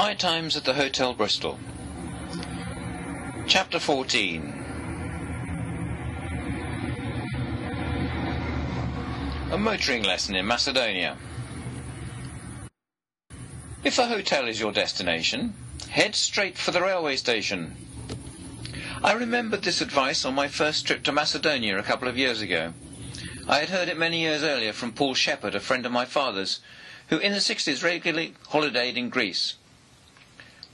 High Times at the Hotel Bristol. Chapter 14. A motoring lesson in Macedonia. If a hotel is your destination, head straight for the railway station. I remembered this advice on my first trip to Macedonia a couple of years ago. I had heard it many years earlier from Paul Shepherd, a friend of my father's, who in the 60s regularly holidayed in Greece.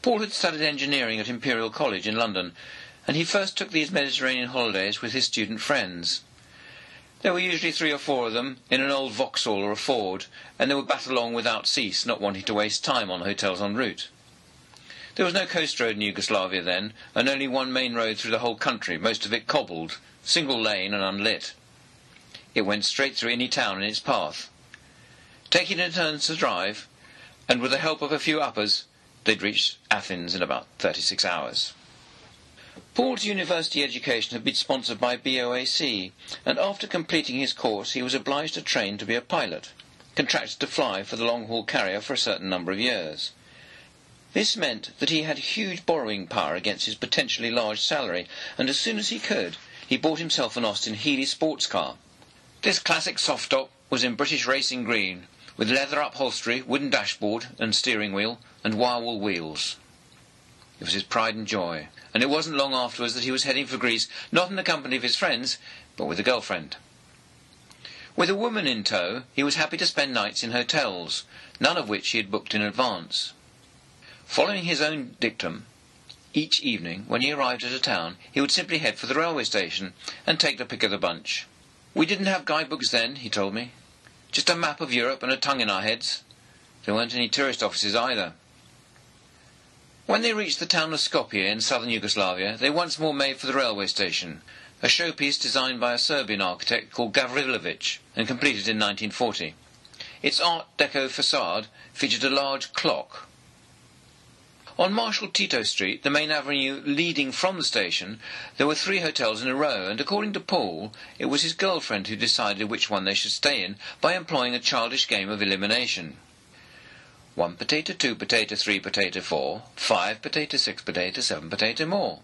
Paul had studied engineering at Imperial College in London, and he first took these Mediterranean holidays with his student friends. There were usually 3 or 4 of them in an old Vauxhall or a Ford, and they would bat along without cease, not wanting to waste time on hotels en route. There was no coast road in Yugoslavia then, and only one main road through the whole country, most of it cobbled, single lane and unlit. It went straight through any town in its path. Taking in turns to drive, and with the help of a few uppers, they'd reach Athens in about 36 hours. Paul's university education had been sponsored by BOAC, and after completing his course he was obliged to train to be a pilot, contracted to fly for the long-haul carrier for a certain number of years. This meant that he had huge borrowing power against his potentially large salary, and as soon as he could, he bought himself an Austin Healey sports car. This classic soft-top was in British racing green, with leather upholstery, wooden dashboard and steering wheel, and wire-wool wheels. It was his pride and joy, and it wasn't long afterwards that he was heading for Greece, not in the company of his friends, but with a girlfriend. With a woman in tow, he was happy to spend nights in hotels, none of which he had booked in advance. Following his own dictum, each evening, when he arrived at a town, he would simply head for the railway station and take the pick of the bunch. We didn't have guidebooks then, he told me. Just a map of Europe and a tongue in our heads. There weren't any tourist offices either. When they reached the town of Skopje in southern Yugoslavia, they once more made for the railway station, a showpiece designed by a Serbian architect called Gavrilović and completed in 1940. Its Art Deco facade featured a large clock. On Marshal Tito Street, the main avenue leading from the station, there were 3 hotels in a row, and according to Paul, it was his girlfriend who decided which one they should stay in by employing a childish game of elimination. 1 potato, 2 potato, 3 potato, 4, 5 potato, 6 potato, 7 potato more.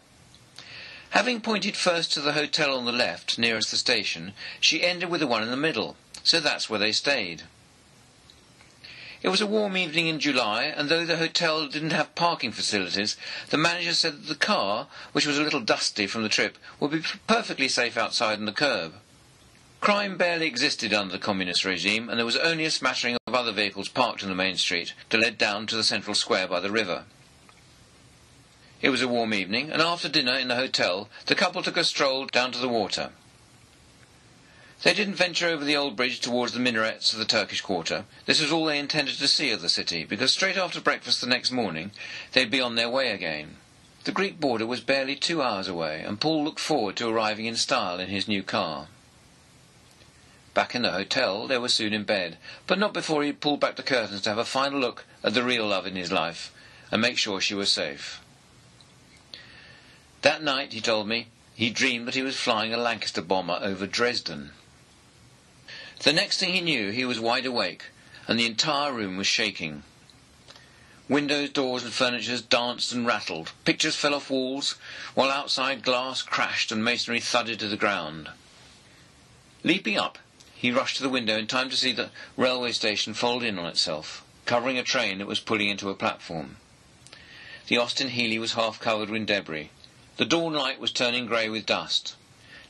Having pointed first to the hotel on the left, nearest the station, she ended with the one in the middle, so that's where they stayed. It was a warm evening in July, and though the hotel didn't have parking facilities, the manager said that the car, which was a little dusty from the trip, would be perfectly safe outside on the curb. Crime barely existed under the communist regime, and there was only a smattering of other vehicles parked in the main street to lead down to the central square by the river. It was a warm evening, and after dinner in the hotel, the couple took a stroll down to the water. They didn't venture over the old bridge towards the minarets of the Turkish quarter. This was all they intended to see of the city, because straight after breakfast the next morning they'd be on their way again. The Greek border was barely 2 hours away, and Paul looked forward to arriving in style in his new car. Back in the hotel, they were soon in bed, but not before he had pulled back the curtains to have a final look at the real love in his life, and make sure she was safe. That night, he told me, he dreamed that he was flying a Lancaster bomber over Dresden. The next thing he knew, he was wide awake, and the entire room was shaking. Windows, doors and furniture danced and rattled, pictures fell off walls, while outside glass crashed and masonry thudded to the ground. Leaping up, he rushed to the window in time to see the railway station fold in on itself, covering a train that was pulling into a platform. The Austin Healey was half covered in debris. The dawn light was turning grey with dust.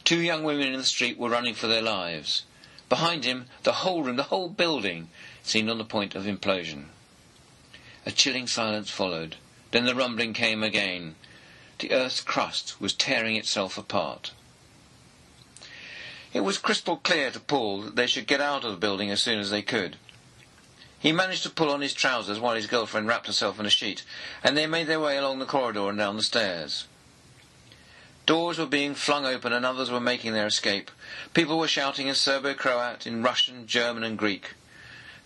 2 young women in the street were running for their lives. Behind him, the whole room, the whole building, seemed on the point of implosion. A chilling silence followed. Then the rumbling came again. The earth's crust was tearing itself apart. It was crystal clear to Paul that they should get out of the building as soon as they could. He managed to pull on his trousers while his girlfriend wrapped herself in a sheet, and they made their way along the corridor and down the stairs. Doors were being flung open and others were making their escape. People were shouting in Serbo-Croat, in Russian, German and Greek.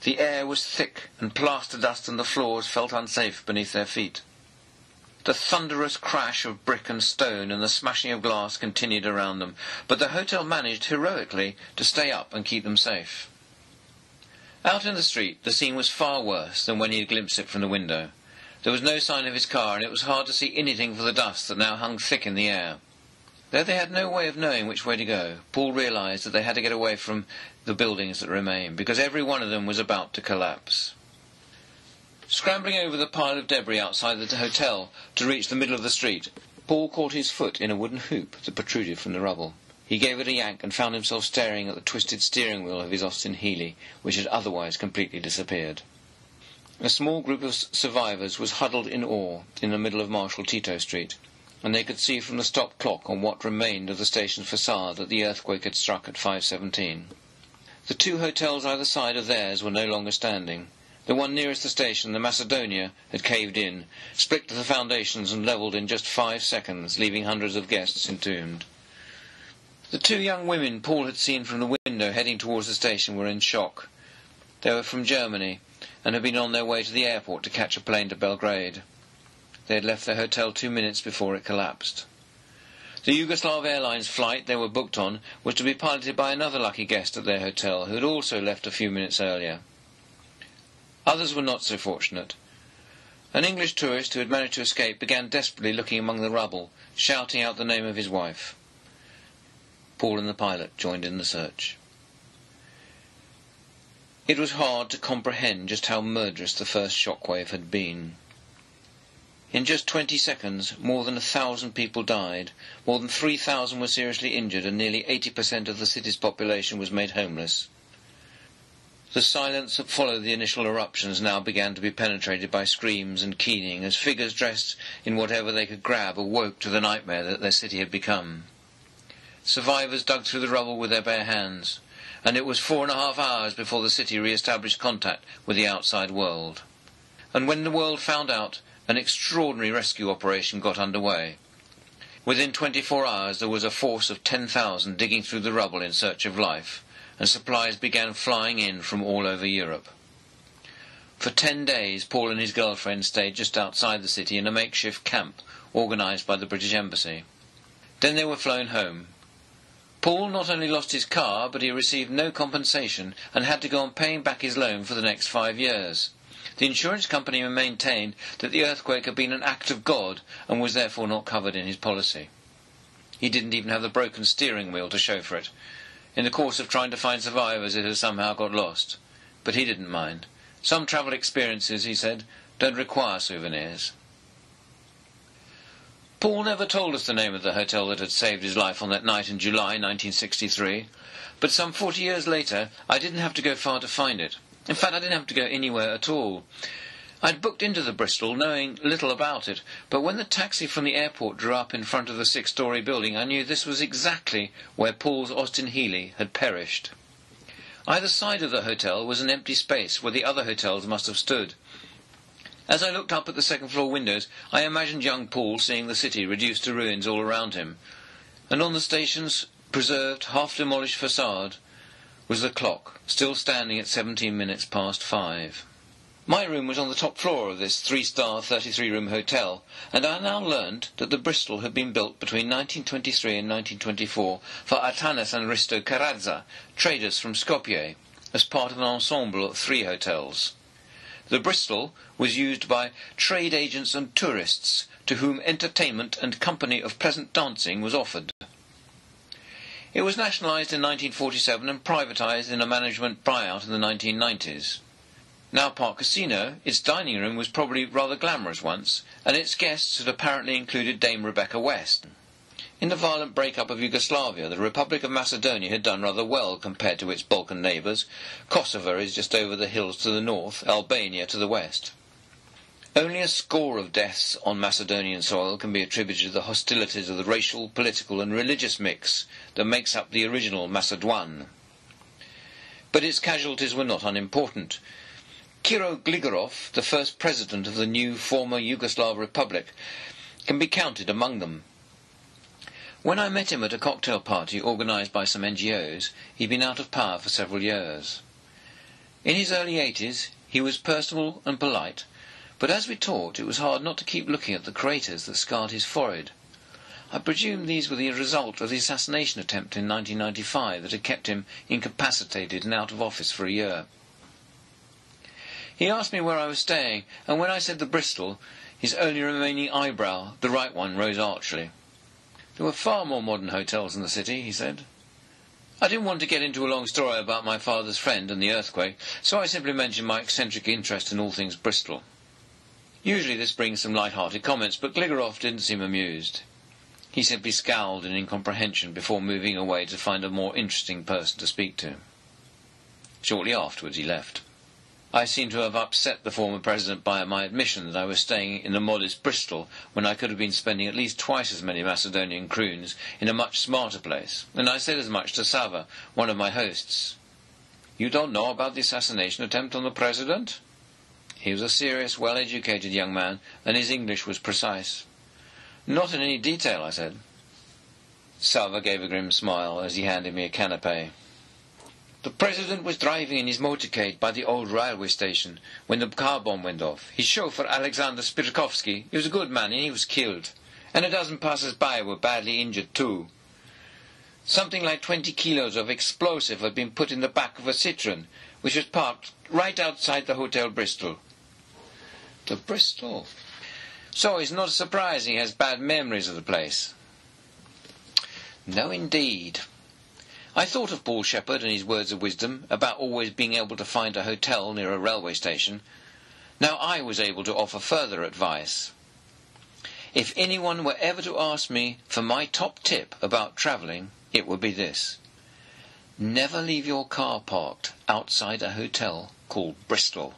The air was thick and plaster dust, and the floors felt unsafe beneath their feet. The thunderous crash of brick and stone and the smashing of glass continued around them, but the hotel managed heroically to stay up and keep them safe. Out in the street, the scene was far worse than when he had glimpsed it from the window. There was no sign of his car, and it was hard to see anything for the dust that now hung thick in the air. Though they had no way of knowing which way to go, Paul realised that they had to get away from the buildings that remained, because every one of them was about to collapse. Scrambling over the pile of debris outside the hotel to reach the middle of the street, Paul caught his foot in a wooden hoop that protruded from the rubble. He gave it a yank and found himself staring at the twisted steering wheel of his Austin Healey, which had otherwise completely disappeared. A small group of survivors was huddled in awe in the middle of Marshal Tito Street, and they could see from the stop clock on what remained of the station's facade that the earthquake had struck at 5:17. The two hotels either side of theirs were no longer standing. The one nearest the station, the Macedonia, had caved in, split to the foundations and levelled in just 5 seconds, leaving hundreds of guests entombed. The two young women Paul had seen from the window heading towards the station were in shock. They were from Germany, and had been on their way to the airport to catch a plane to Belgrade. They had left their hotel 2 minutes before it collapsed. The Yugoslav Airlines flight they were booked on was to be piloted by another lucky guest at their hotel, who had also left a few minutes earlier. Others were not so fortunate. An English tourist who had managed to escape began desperately looking among the rubble, shouting out the name of his wife. Paul and the pilot joined in the search. It was hard to comprehend just how murderous the first shockwave had been. In just 20 seconds, more than 1,000 people died, more than 3,000 were seriously injured, and nearly 80% of the city's population was made homeless. The silence that followed the initial eruptions now began to be penetrated by screams and keening as figures dressed in whatever they could grab awoke to the nightmare that their city had become. Survivors dug through the rubble with their bare hands, and it was 4.5 hours before the city re-established contact with the outside world. And when the world found out, an extraordinary rescue operation got underway. Within 24 hours there was a force of 10,000 digging through the rubble in search of life, and supplies began flying in from all over Europe. For 10 days Paul and his girlfriend stayed just outside the city in a makeshift camp organised by the British Embassy. Then they were flown home. Paul not only lost his car, but he received no compensation and had to go on paying back his loan for the next 5 years. The insurance company maintained that the earthquake had been an act of God and was therefore not covered in his policy. He didn't even have the broken steering wheel to show for it. In the course of trying to find survivors, it had somehow got lost. But he didn't mind. Some travel experiences, he said, don't require souvenirs. Paul never told us the name of the hotel that had saved his life on that night in July 1963, but some 40 years later I didn't have to go far to find it. In fact, I didn't have to go anywhere at all. I'd booked into the Bristol, knowing little about it, but when the taxi from the airport drew up in front of the 6-storey building, I knew this was exactly where Paul's Austin Healey had perished. Either side of the hotel was an empty space where the other hotels must have stood. As I looked up at the second-floor windows, I imagined young Paul seeing the city reduced to ruins all around him, and on the station's preserved, half-demolished facade was the clock, still standing at 17 minutes past 5. My room was on the top floor of this 3-star 33-room hotel, and I now learned that the Bristol had been built between 1923 and 1924 for Atanas and Risto Karadza, traders from Skopje, as part of an ensemble of 3 hotels. The Bristol was used by trade agents and tourists, to whom entertainment and company of pleasant dancing was offered. It was nationalised in 1947 and privatised in a management buyout in the 1990s. Now Park Casino, its dining room was probably rather glamorous once, and its guests had apparently included Dame Rebecca West. In the violent break-up of Yugoslavia, the Republic of Macedonia had done rather well compared to its Balkan neighbours. Kosovo is just over the hills to the north, Albania to the west. Only a score of deaths on Macedonian soil can be attributed to the hostilities of the racial, political and religious mix that makes up the original Macedon. But its casualties were not unimportant. Kiro Gligorov, the first president of the new former Yugoslav Republic, can be counted among them. When I met him at a cocktail party organised by some NGOs, he'd been out of power for several years. In his early 80s, he was personable and polite, but as we talked, it was hard not to keep looking at the craters that scarred his forehead. I presume these were the result of the assassination attempt in 1995 that had kept him incapacitated and out of office for a year. He asked me where I was staying, and when I said the Bristol, his only remaining eyebrow, the right one, rose archly. There were far more modern hotels in the city, he said. I didn't want to get into a long story about my father's friend and the earthquake, so I simply mentioned my eccentric interest in all things Bristol. Usually this brings some light-hearted comments, but Gligorov didn't seem amused. He simply scowled in incomprehension before moving away to find a more interesting person to speak to. Shortly afterwards he left. I seemed to have upset the former president by my admission that I was staying in a modest Bristol when I could have been spending at least twice as many Macedonian kroons in a much smarter place, and I said as much to Sava, one of my hosts. "You don't know about the assassination attempt on the president?" He was a serious, well-educated young man, and his English was precise. "Not in any detail," I said. Sava gave a grim smile as he handed me a canapé. "The president was driving in his motorcade by the old railway station when the car bomb went off. His chauffeur, Alexander Spirkovsky, he was a good man and he was killed. And a dozen passers-by were badly injured too. Something like 20 kilos of explosive had been put in the back of a Citroen, which was parked right outside the Hotel Bristol." The Bristol? So it's not surprising he has bad memories of the place. No, indeed. I thought of Paul Shepherd and his words of wisdom about always being able to find a hotel near a railway station. Now I was able to offer further advice. If anyone were ever to ask me for my top tip about travelling, it would be this. Never leave your car parked outside a hotel called Bristol.